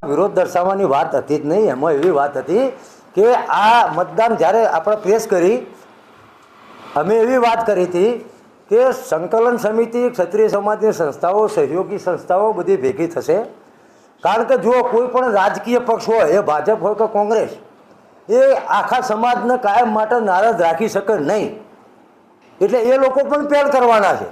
વિરોધ દર્શાવવાની વાત હતી જ નહીં. એમાં એવી વાત હતી કે આ મતદાન જ્યારે આપણે પ્રેસ કરી, અમે એવી વાત કરી હતી કે સંકલન સમિતિ, ક્ષત્રિય સમાજની સંસ્થાઓ, સહયોગી સંસ્થાઓ બધી ભેગી થશે. કારણ કે જો કોઈ પણ રાજકીય પક્ષ હોય, એ ભાજપ હોય કે કોંગ્રેસ, એ આખા સમાજને કાયમ માટે નારાજ રાખી શકે નહીં. એટલે એ લોકો પણ પહેલ કરવાના છે.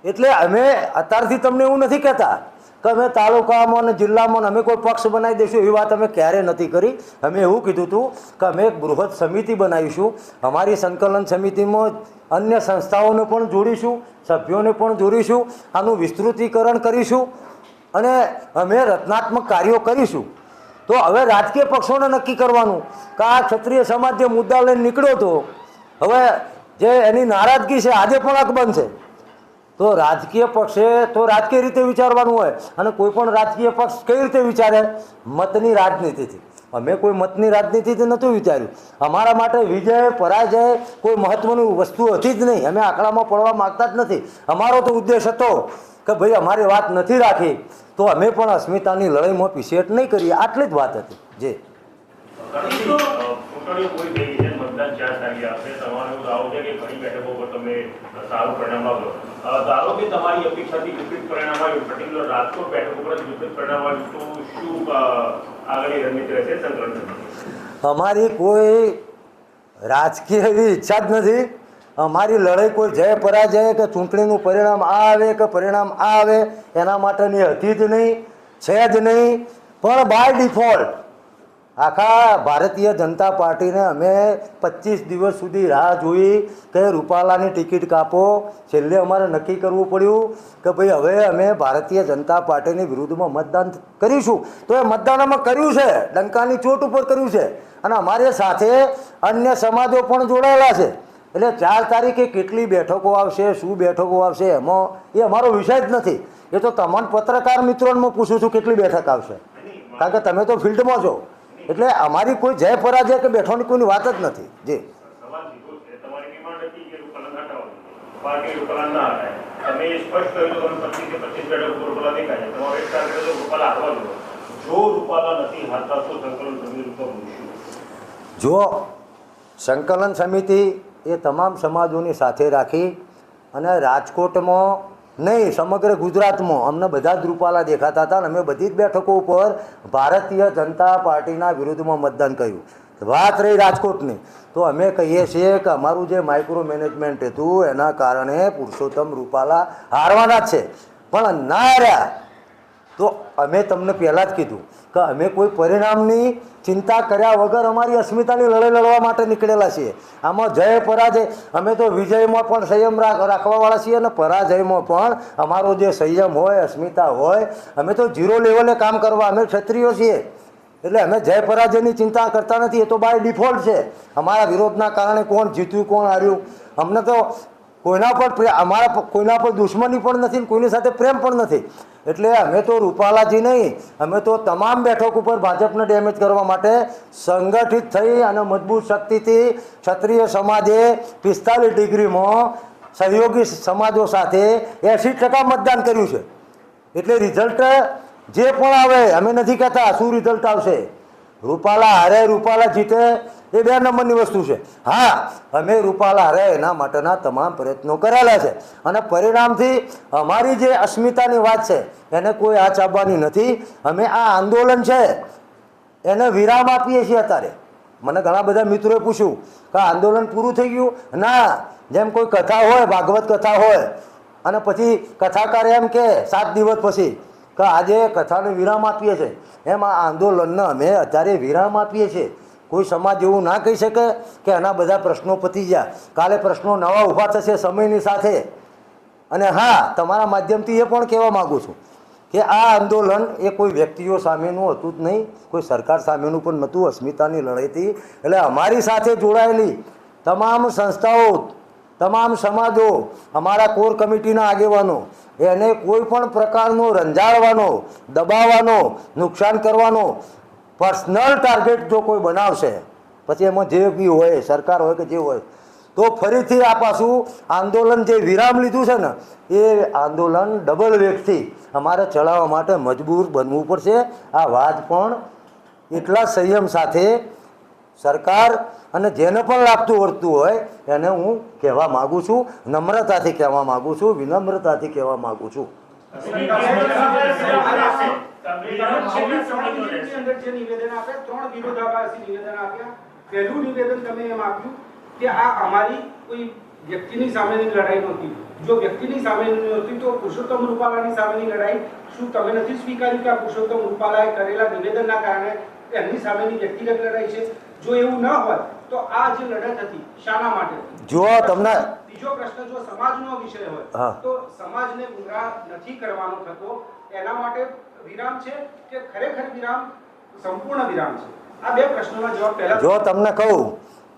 એટલે અમે અત્યારથી તમને એવું નથી કહેતા કે અમે તાલુકામાં અને જિલ્લામાં અમે કોઈ પક્ષ બનાવી દઈશું, એવી વાત અમે ક્યારેય નથી કરી. અમે એવું કીધું હતું કે અમે એક બૃહદ સમિતિ બનાવીશું. અમારી સંકલન સમિતિમાં અન્ય સંસ્થાઓને પણ જોડીશું, સભ્યોને પણ જોડીશું, આનું વિસ્તૃતીકરણ કરીશું અને અમે રચનાત્મક કાર્યો કરીશું. તો હવે રાજકીય પક્ષોને નક્કી કરવાનું કે આ ક્ષત્રિય સમાજ જે મુદ્દા લઈને નીકળ્યો હતો, હવે જે એની નારાજગી છે આજે પણ અકબંધ છે. તો રાજકીય પક્ષે તો રાજકીય રીતે વિચારવાનું હોય, અને કોઈ પણ રાજકીય પક્ષ કઈ રીતે વિચારે? મતની રાજનીતિથી. અમે કોઈ મતની રાજનીતિથી નહોતું વિચાર્યું. અમારા માટે વિજય પરાજય કોઈ મહત્વની વસ્તુ હતી જ નહીં. અમે આંકડામાં પડવા માગતા જ નથી. અમારો તો ઉદ્દેશ હતો કે ભાઈ અમારી વાત નથી રાખી તો અમે પણ અસ્મિતાની લડાઈમાં પીછેહટ નહીં કરીએ, આટલી જ વાત હતી. જે અમારી કોઈ રાજકીય એવી ઈચ્છા જ નથી. અમારી લડાઈ કોઈ જય પરાજય કે ચૂંટણીનું પરિણામ આ આવે કે પરિણામ આ આવે એના માટેની હતી જ નહીં, છે જ નહીં. પણ બાય ડિફોલ્ટ આખા ભારતીય જનતા પાર્ટીને અમે 25 દિવસ સુધી રાહ જોઈ કે રૂપાલાની ટિકિટ કાપો. છેલ્લે અમારે નક્કી કરવું પડ્યું કે ભાઈ હવે અમે ભારતીય જનતા પાર્ટીની વિરુદ્ધમાં મતદાન કરીશું. તો એ મતદાન અમે કર્યું છે, ડંકાની ચોટ ઉપર કર્યું છે. અને અમારી સાથે અન્ય સમાજો પણ જોડાયેલા છે. એટલે 4 તારીખે કેટલી બેઠકો આવશે, શું બેઠકો આવશે, એમાં એ અમારો વિષય જ નથી. એ તો તમામ પત્રકાર મિત્રોને પૂછું છું કેટલી બેઠક આવશે, કારણ કે તમે તો ફિલ્ડમાં છો. એટલે અમારી કોઈ જય પરાજય કે બેઠવાની કોઈની વાત જ નથી. જે જો સંકલન સમિતિ એ તમામ સમાજોની સાથે રાખી અને રાજકોટમાં નહીં, સમગ્ર ગુજરાતમાં અમને બધા જ રૂપાલા દેખાતા હતા અને અમે બધી જ બેઠકો ઉપર ભારતીય જનતા પાર્ટીના વિરુદ્ધમાં મતદાન કર્યું. વાત રહી રાજકોટની, તો અમે કહીએ છીએ કે અમારું જે માઇક્રો મેનેજમેન્ટ હતું એના કારણે પુરુષોત્તમ રૂપાલા હારવાના જ છે. પણ ના હાર્યા તો અમે તમને પહેલાં જ કીધું કે અમે કોઈ પરિણામની ચિંતા કર્યા વગર અમારી અસ્મિતાની લડાઈ લડવા માટે નીકળેલા છીએ. આમાં જય પરાજય, અમે તો વિજયમાં પણ સંયમ રાખવાવાળા છીએ અને પરાજયમાં પણ અમારો જે સંયમ હોય, અસ્મિતા હોય, અમે તો 0 લેવલે કામ કરવા, અમે ક્ષત્રિયો છીએ. એટલે અમે જય પરાજયની ચિંતા કરતા નથી. એ તો બાય ડિફોલ્ટ છે. અમારા વિરોધના કારણે કોણ જીત્યું કોણ હાર્યું, અમને તો કોઈના પર અમારા કોઈના પર દુશ્મની પણ નથી, કોઈની સાથે પ્રેમ પણ નથી. એટલે અમે તો રૂપાલાજી નહીં, અમે તો તમામ બેઠક ઉપર ભાજપને ડેમેજ કરવા માટે સંગઠિત થઈ અને મજબૂત શક્તિથી ક્ષત્રિય સમાજે 45 ડિગ્રીમાં સહયોગી સમાજો સાથે 80% મતદાન કર્યું છે. એટલે રિઝલ્ટ જે પણ આવે, અમે નથી કહેતા શું રિઝલ્ટ આવશે. રૂપાલા હારે, રૂપાલા જીતે, એ 2 નંબરની વસ્તુ છે. હા, અમે રૂપાલા હારે એના માટેના તમામ પ્રયત્નો કરેલા છે અને પરિણામથી અમારી જે અસ્મિતાની વાત છે એને કોઈ આંચ આવવાની નથી. અમે આ આંદોલન છે એને વિરામ આપીએ છીએ. અત્યારે મને ઘણા બધા મિત્રોએ પૂછ્યું કે આંદોલન પૂરું થઈ ગયું? ના, જેમ કોઈ કથા હોય, ભાગવત કથા હોય અને પછી કથાકાર એમ કે 7 દિવસ પછી કે આજે કથાને વિરામ આપીએ છીએ, એમ આ આંદોલનને અમે અત્યારે વિરામ આપીએ છીએ. કોઈ સમાજ એવું ના કહી શકે કે એના બધા પ્રશ્નો પતી ગયા. કાલે પ્રશ્નો નવા ઊભા થશે સમયની સાથે. અને હા, તમારા માધ્યમથી એ પણ કહેવા માગું છું કે આ આંદોલન એ કોઈ વ્યક્તિઓ સામેનું હતું જ નહીં, કોઈ સરકાર સામેનું પણ નહોતું. અસ્મિતાની લડાઈથી એટલે અમારી સાથે જોડાયેલી તમામ સંસ્થાઓ, તમામ સમાજો, અમારા કોર કમિટીના આગેવાનો, એને કોઈ પણ પ્રકારનો રંજાડવાનો, દબાવવાનો, નુકસાન કરવાનો પર્સનલ ટાર્ગેટ જો કોઈ બનાવશે, પછી એમાં જે બી હોય, સરકાર હોય કે જે હોય, તો ફરીથી આ પાછું આંદોલન જે વિરામ લીધું છે ને એ આંદોલન ડબલ વેગથી અમારે ચલાવવા માટે મજબૂર બનવું પડશે. આ વાત પણ એટલા સંયમ સાથે સરકાર અને જેને પણ લાગતું વર્તું હોય એને હું કહેવા માગું છું, નમ્રતાથી કહેવા માગું છું, વિનમ્રતાથી કહેવા માગું છું. પહેલું નિવેદન તમે એમ આપ્યું કે આ અમારી કોઈ વ્યક્તિની સામેની લડાઈ નહોતી. જો વ્યક્તિની સામેની નહોતી તો પુરુષોત્તમ રૂપાલાની સામેની લડાઈ શું તમે નથી સ્વીકાર્યું કે આ પુરુષોત્તમ રૂપાલાએ કરેલા નિવેદનના કારણે એમની સામેની વ્યક્તિગત લડાઈ છે? જો એવું ન હોય તો આ જે લડત હતી શાના માટે? જો તમને બીજો પ્રશ્ન, જો સમાજનો વિષય હોય તો સમાજને ગુમરાહ નથી કરવાનો થતો, એના માટે વિરામ છે કે ખરેખર વિરામ સંપૂર્ણ વિરામ છે? આ બે પ્રશ્નોના જવાબ પહેલા. જો તમને કહું,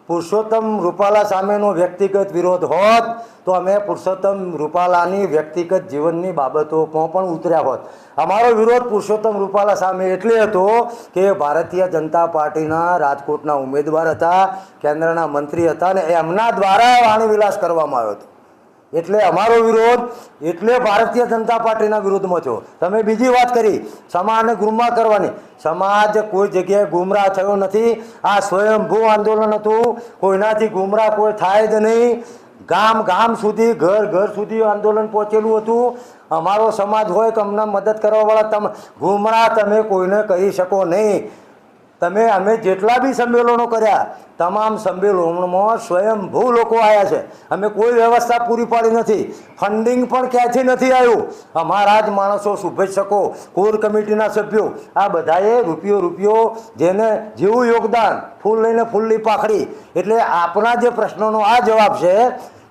પુરુષોત્તમ રૂપાલા સામેનો વ્યક્તિગત વિરોધ હોત તો અમે પુરુષોત્તમ રૂપાલાની વ્યક્તિગત જીવનની બાબતોમાં પણ ઉતર્યા હોત. અમારો વિરોધ પુરુષોત્તમ રૂપાલા સામે એટલે હતો કે ભારતીય જનતા પાર્ટીના રાજકોટના ઉમેદવાર હતા, કેન્દ્રના મંત્રી હતા અને એમના દ્વારા વાણીવિલાસ કરવામાં આવ્યો હતો. એટલે અમારો વિરોધ એટલે ભારતીય જનતા પાર્ટીના વિરોધમાં થયો. તમે બીજી વાત કરી સમાજને ગુમરાહ કરવાની. સમાજ કોઈ જગ્યાએ ગુમરાહ થયો નથી. આ સ્વયંભૂ આંદોલન હતું. કોઈનાથી ગુમરાહ કોઈ થાય જ નહીં. ગામ ગામ સુધી, ઘર ઘર સુધી આંદોલન પહોંચેલું હતું. અમારો સમાજ હોય કે અમને મદદ કરવાવાળા તમે ગુમરાહ તમે કોઈને કરી શકો નહીં. અમે જેટલા બી સંમેલનો કર્યા તમામ સંમેલનોમાં સ્વયંભૂ લોકો આવ્યા છે. અમે કોઈ વ્યવસ્થા પૂરી પાડી નથી. ફંડિંગ પણ ક્યાંથી નથી આવ્યું. અમારા જ માણસો, શુભેચ્છકો, કોર કમિટીના સભ્યો આ બધાએ રૂપિયો જેને જેવું યોગદાન, ફૂલ લઈને ફૂલની પાખડી. એટલે આપણા જે પ્રશ્નોનો આ જવાબ છે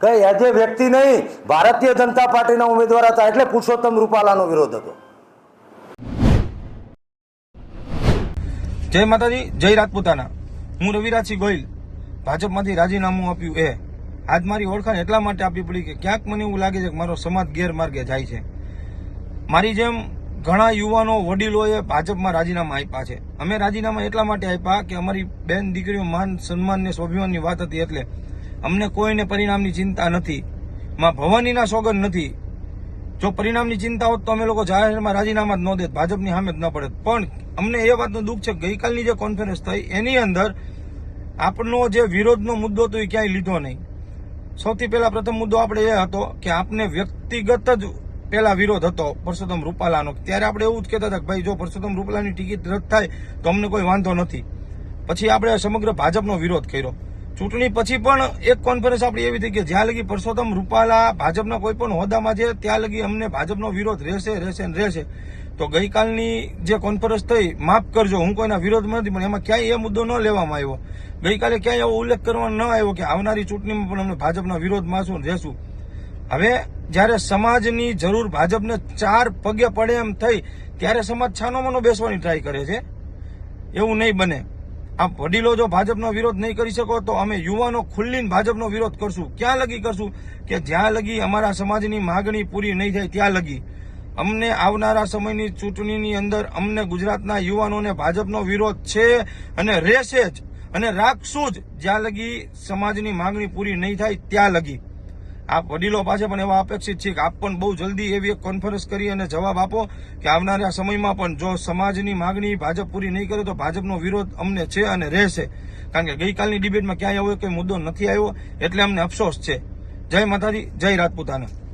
કે એજ વ્યક્તિ નહીં, ભારતીય જનતા પાર્ટીના ઉમેદવાર હતા એટલે પુરુષોત્તમ રૂપાલાનો વિરોધ હતો. જય માતાજી, જય રાજપૂતાના. હું રવિરાજસિંહ ગોહિલ, ભાજપમાંથી રાજીનામું આપ્યું. આજ મારી ઓળખાણ એટલા માટે આપવી પડી કે ક્યાંક મને એવું લાગે છે કે મારો સમાજ ગેરમાર્ગે જાય છે. મારી જેમ ઘણા યુવાનો, વડીલોએ ભાજપમાં રાજીનામા આપ્યા છે. અમે રાજીનામા એટલા માટે આપ્યા કે અમારી બેન દીકરીઓ માન, સન્માન ને સ્વાભિમાનની વાત હતી. એટલે અમને કોઈને પરિણામની ચિંતા નથી. માં ભવાનીના સોગંદ નથી. જો પરિણામની ચિંતા હોત તો અમે લોકો જાહેરમાં રાજીનામા જ ન દેત, ભાજપની સામે જ ન પડે. પણ અમને એ વાતનું દુઃખ છે કે ગઈકાલની જે કોન્ફરન્સ થઈ એની અંદર આપણનો જે વિરોધનો મુદ્દો હતો એ ક્યાંય લીધો નહીં. સૌથી પહેલા પ્રથમ મુદ્દો આપણે એ હતો કે આપને વ્યક્તિગત જ પહેલા વિરોધ હતો પરસોત્તમ રૂપાલાનો. ત્યારે આપણે એવું જ કહેતા હતા કે ભાઈ જો પરસોત્તમ રૂપાલાની ટિકિટ રદ થાય તો અમને કોઈ વાંધો નથી. પછી આપણે સમગ્ર ભાજપનો વિરોધ કર્યો. ચૂંટણી પછી પણ એક કોન્ફરન્સ આપણી એવી થઈ કે જ્યાં લગી પરસોત્તમ રૂપાલા ભાજપના કોઈ પણ હોદ્દામાં છે ત્યાં લગી અમને ભાજપનો વિરોધ રહેશે. તો ગઈકાલની જે કોન્ફરન્સ થઈ, માફ કરજો હું કોઈના વિરોધમાં નથી, પણ એમાં ક્યાંય એ મુદ્દો ન લેવામાં આવ્યો. ગઈકાલે ક્યાંય એવો ઉલ્લેખ કરવામાં ન આવ્યો કે આવનારી ચૂંટણીમાં પણ અમને ભાજપના વિરોધમાં રહેશું. હવે જ્યારે સમાજની જરૂર ભાજપને 4 પગે પડે એમ થઈ ત્યારે સમાજ છાનોમાનો બેસવાની ટ્રાય કરે છે. એવું નહીં બને. આ વડીલો જો ભાજપનો વિરોધ નહીં કરી શકો તો અમે યુવાનો ખુલ્લીને ભાજપનો વિરોધ કરશું. ક્યાં લગી કરશું? કે જ્યાં લગી અમારા સમાજની માગણી પૂરી નહીં થાય ત્યાં લગી. અમને આવનારા સમયની ચૂંટણીની અંદર અમને ગુજરાતના યુવાનોને ભાજપનો વિરોધ છે અને રહેશે જ અને રાખશું જ જ્યાં લગી સમાજની માગણી પૂરી નહીં થાય ત્યાં લગી. આપ વડીલો પાસે પણ એવા અપેક્ષિત છે કે આપ પણ બહુ જલ્દી એવી એક કોન્ફરન્સ કરી અને જવાબ આપો કે આવનારા સમયમાં પણ જો સમાજની માગણી ભાજપ પૂરી નહીં કરે તો ભાજપનો વિરોધ અમને છે અને રહેશે. કારણ કે ગઈકાલની ડિબેટમાં ક્યાંય એવો કોઈ મુદ્દો નથી આવ્યો એટલે અમને અફસોસ છે. જય માતાજી, જય રાજપૂતાના.